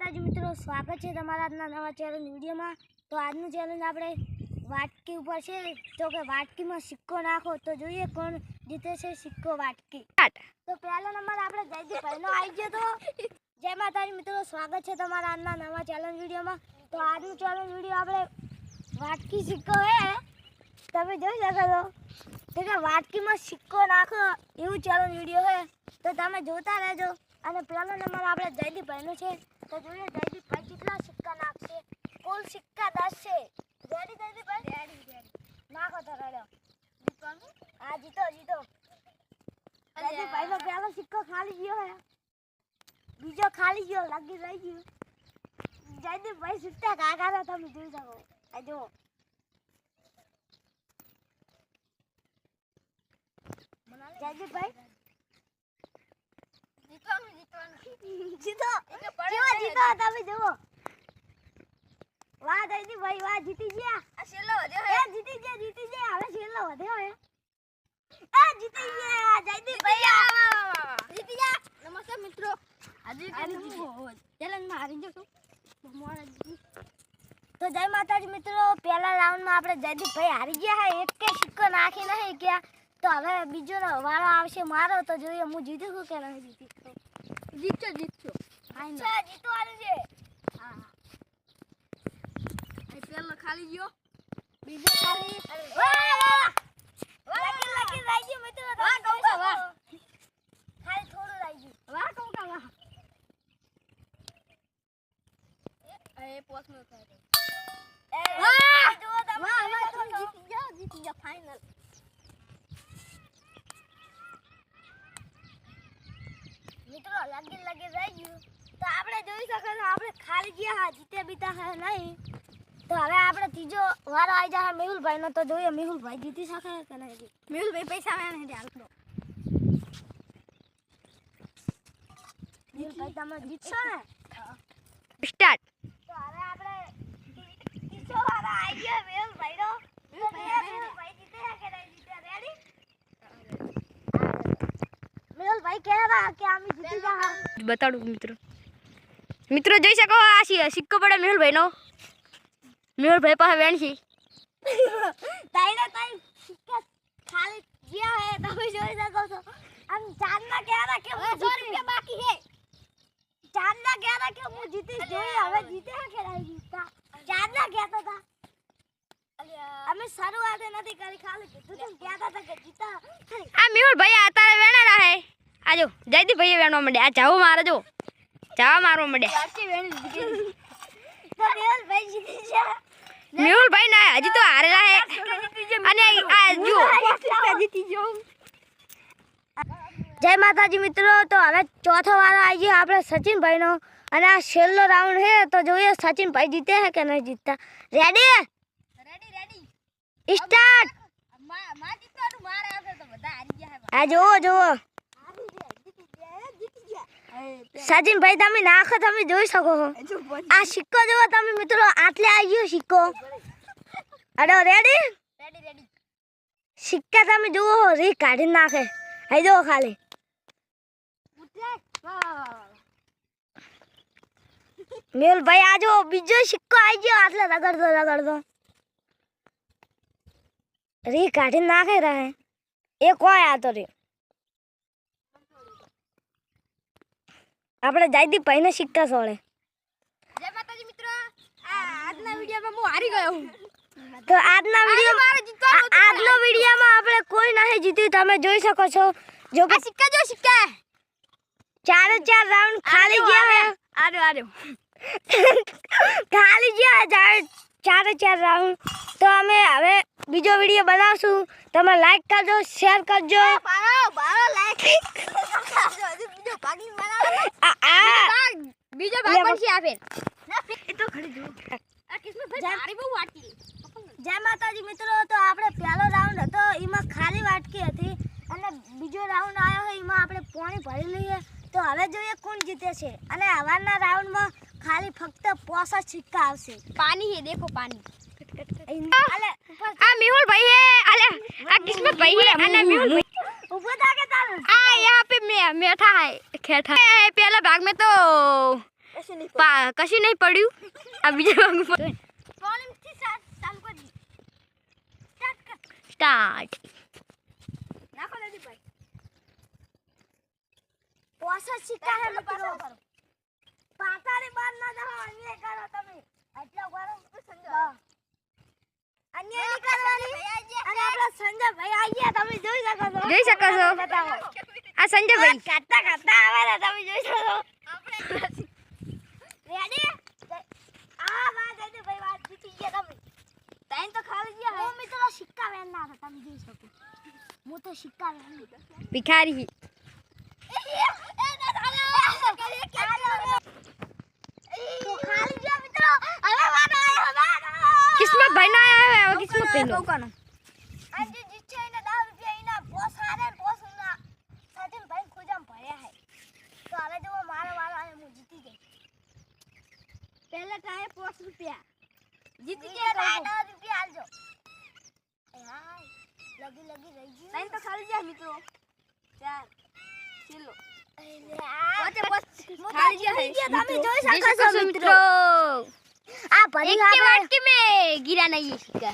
માતાજી મિત્રો, સ્વાગત છે તમારા આજના નવા ચેલેન્જ વિડીયોમાં। તો આજનું ચેલેન્જ આપણે વાટકી ઉપર છે, તો કે વાટકીમાં સિક્કો નાખો તો જોઈએ કોણ જીતે છે સિક્કો વાટકી। તો પહેલો નંબર આપણે જયદીપભાઈનો આવી ગયો। તો જય માતાજી મિત્રો, સ્વાગત છે તમારા આજના નવા ચેલેન્જ વિડીયોમાં। તો આજનું ચેલેન્જ વિડીયો આપણે વાટકી સિક્કો હે, તમે જોઈ શકો છો તો કે વાટકીમાં સિક્કો નાખો એવું ચેલેન્જ વિડીયો હે, તો તમે જોતા રહેજો। અને પહેલો નંબર આપણે જયદીપભાઈનો છે, તો જોઈએ જયદીપભાઈ કેટલા સિક્કા નાખશે। કુલ સિક્કા 10 છે। રેડી જયદીપભાઈ? રેડી। નાખો તો રેડો। હા, જીતો જયદીપભાઈનો પહેલો સિક્કો ખાલી ગયો હે, બીજો ખાલી ગયો, લાગી રહી ગયો। જયદીપભાઈ સિક્કા કાકા તમે જોઈ શકો। આ જુઓ, જયદીપભાઈ જીતો તમે જુઓ। વાહ જયદીપભાઈ વાહ, જીતી ગયા। આ છેલ્લો વધ્યો હે, જીતી ગયા હવે છેલ્લો વધ્યો હે। આ જીતી ગયા જયદીપભાઈ, જીતી ગયા। નમસ્તે મિત્રો, આજે ચેલેન્જમાં હારી ગયો છું। તો જય માતાજી મિત્રો, પહેલા રાઉન્ડમાં આપણે જયદીપભાઈ હારી ગયા હે, એક કે સિક્કો નાખી નહીં ગયા। તો હવે બીજો વાળો આવશે મારો, તો જોઈએ હું જીતું છું કે નહીં જીતી। જીતશો અચ્છા, જીતવાનું છે। હા, આ પહેલો ખાલી ગયો, બીજો ખાલી। વાહ લકી રહી ગયો મિત્રો। વાહ કૌકા વાહ, ખાલી થોડું રહી ગયું। વાહ કૌકા વાહ, એ પોસનો થાય। વાહ જો તમે વાહ જીતી ગયા ફાઇનલ। મિત્રો લગી રહી ગયું, તો આપણે જોઈ શકો છો આપણે ખાલી ગયા હા, જીતે બીતા હે નહીં। તો હવે આપણે ત્રીજો વારો આવી જાય મેહુલભાઈનો, તો જોઈએ મેહુલભાઈ જીતી શકે કે નહીં। મેહુલભાઈ પૈસા આવે ને હાલ તો મેહુલભાઈ તમે જીતશો ને। સ્ટાર્ટ। તો હવે આપણે ત્રીજો વારો આવી ગયો મેહુલભાઈનો, તો મેહુલભાઈ જીતે કે નહીં જીતે। રેડી? મેહુલભાઈ કહેવા કે અમે જીતી ગયા। બતાડું મિત્રો જોઈ શકો, આ સિક્કો પડે મેહુલભાઈનો। મેહુલભાઈ પાસે વેણ છે, તાઈ સિક્કા ખાલી ગયા હે, તમે જોઈ શકો છો। આમ ચાંદના કહેવા કે 100 રૂપિયા બાકી હે, ચાંદના કહેવા કે હું જીતીશ। જોઈએ હવે જીતે કે નહીં જીતતા। ચાંદના કહેતો હતા, અમે શરૂઆત નથી કરી, ખાલી કીધું તેમ કહેતા હતા કે જીતા। આ મેહુલભાઈ આ તારે વેણા રહે। આજો જયદીપભાઈ વેણવા માંડે, આ જાવ મારે જો જાવા મારવા માંડે। તો મેહુલભાઈ જીતી ગયા। મેહુલભાઈ ના હજી તો હારેલા હે, અને આ જો જીતી ગયો। જય માતાજી મિત્રો, તો હવે ચોથો વારો આવી ગયો આપણે સચિનભાઈનો, અને આ છેલ્લો રાઉન્ડ છે, તો જોઈએ સચિનભાઈ જીતે છે કે નહીં જીતતા। Ready start. આ જુઓ સચિનભાઈ તમે નાખો, તમે જોઈ શકો છો। આ સિક્કો જુઓ તમે મિત્રો, આટલે આવી ગયો સિક્કો। અડો રેડી? સિક્કા તમે જુઓ, રી કાઢી નાખે। આઈ જો ખાલી મેહુલભાઈ આ જો બીજો સિક્કો આવી ગયો, આટલે રગડતો રી કાઢી નાખે રહે। એ કોઈ આ તો રે આપણે જયદીપભાઈને સિક્કા સોળે। જય માતાજી મિત્રો, આજના વિડિયોમાં હું હારી ગયો હું। તો આજનો વિડિયોમાં આપણે કોઈ નહીં જીત્યું, તમે જોઈ શકો છો। જો કે સિક્કા ચારે રાઉન્ડ ખાલી ગયા હે। આર્યો ખાલી ગયા ચારે રાઉન્ડ। તો અમે હવે બીજો વિડિયો બનાવશું, તમે લાઈક કરજો, શેર કરજો। બીજો ભાગ પણ છે આપે એ તો ખડી જો આ કિસ્મતભાઈ તારી બહુ વાટકી। જય માતાજી મિત્રો, તો આપણે પહેલો રાઉન્ડ હતો એમાં ખાલી વાટકી હતી, અને બીજો રાઉન્ડ આવ્યો હોય એમાં આપણે પાણી ભરી લઈએ। તો હવે જોઈએ કોણ જીતે છે, અને હવાના રાઉન્ડમાં ખાલી ફક્ત 5 સિક્કા આવશે। પાણી હે, દેખો પાણી। આ મેહુલભાઈ હે, અલે આ કિસ્મતભાઈ હે, અને મેહુલભાઈ ऊपर जाके तार यहाँ पे बैठा है खेठा है। पहले भाग में तो કશું નહીં પડ્યું આ બીજા ભાગમાં પોણીમથી ચાલુ કરી સ્ટાર્ટ કર સ્ટાર્ટ નાખો નદીભાઈ પોસા સિક્કા હે મિત્રો પાતાની બાર ના જાઓ અન્યાય કરો તમે એટલા ગરમ સંજય અન્યાય નહીં કરવાની અને આપણા સંજયભાઈ આવીએ તમે જોઈ શકો છો બતાવો આ સંજયભાઈ ખાતા ખાતા આવે ને તમે જોઈ શકો રેડી આ વાત હતી ભાઈ વાત જીતી ગયા તમે ટાઈમ તો ખાલી ગયા હું મિત્રો સિક્કા વેણના હતા તમે જોઈ શકો હું તો સિક્કા વેણી ભિખારી તો ખાલી ગયા મિત્રો હવે વાત આવ્યો કિસ્મત ભાઈ નો આયા હવે કિસ્મત ભાઈ નો આજે જીતે એને 10 રૂપિયા એના પોસ હારે પોસ ના સાજન ભાઈ ખોજામ ભર્યા હે તો હવે જો મારો વારો આવે હું જીતી ગઈ પહેલા ટાઈમ 5 રૂપિયા જીતી ગયા 10 રૂપિયા આલજો એ હા લગી રહી ગયું ટાઈમ તો ખાલી ગયા મિત્રો 4 કિલો ખાલી ગયા તમે જોઈ શકો છો મિત્રો આ ભરી एक के वाटकी में गिरा नहीं है सिक्का